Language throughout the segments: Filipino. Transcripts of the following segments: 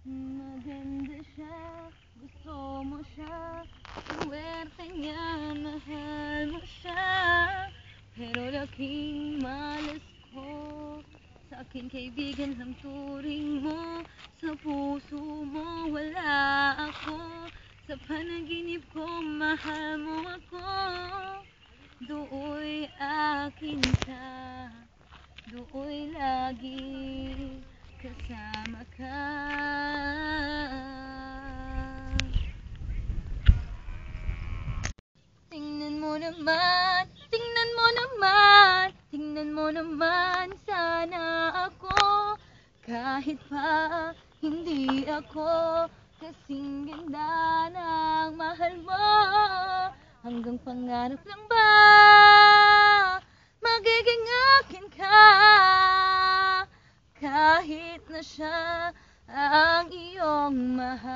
Maganda siya, gusto mo siya, swerte niya, mahal mo siya. Pero laking malas ko, sa akin kaibigan ang turing mo. Sa puso mo wala ako, sa panaginip ko mahal mo ako. Dooy akin ka, dooy lagi kasama ka. Tingnan mo naman, tingnan mo naman, tingnan mo naman sana ako. Kahit pa hindi ako kasing ganda ng mahal mo, hanggang pangarap lang ba magiging akin ka? Kahit na siya ang iyong mahal,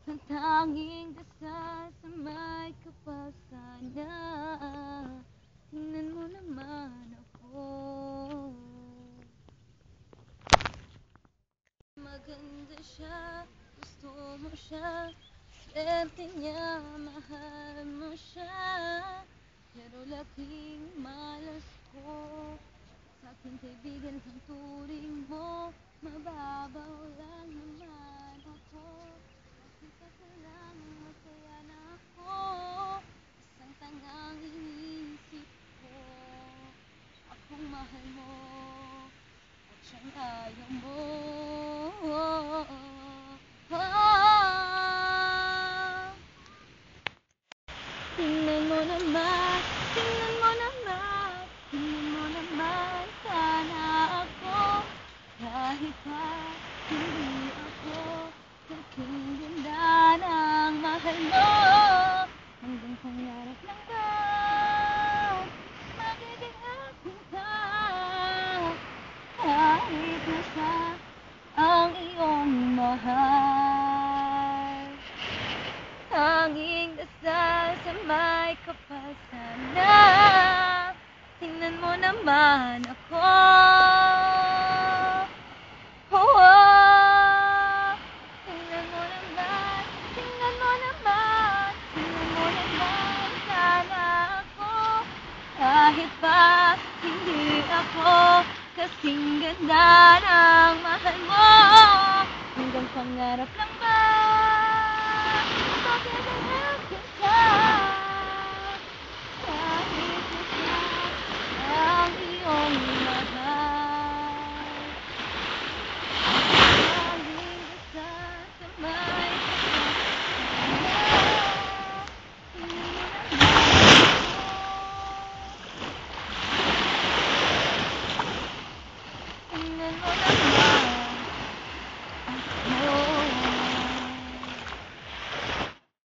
ang tanging dasal sa may kapal sana. Tingnan mo naman ako, maganda siya, gusto mo siya, swerte niya, mahal mo siya. Pero laking malas ko, sa aking kaibigan ang turing mo. Mababaw lang naman ako, nakita ko lang masaya na ako. Isang tangang iniisip ko, akong mahal mo at siyang ayaw mo. Tingnan mo naman, tingnan mo naman, tingnan mo naman sana ako. Kahit pa hindi ako kasing ganda ng mahal mo, hanggang pangarap lang ba magiging akin ka? Kahit na siya ang iyong mahal, tanging dasal sa may kapal sana. Tingnan mo naman ako, oh, oh. Tingnan mo naman, tingnan mo naman, tingnan mo naman sana ako. Kahit pa hindi ako kasing ganda ng mahal mo, hanggang pangarap lang ba magiging akin ka? Kahit na siya ang iyong mahal, tanging dasal sa may kapal sana. Tingnan mo naman ako, tingnan mo naman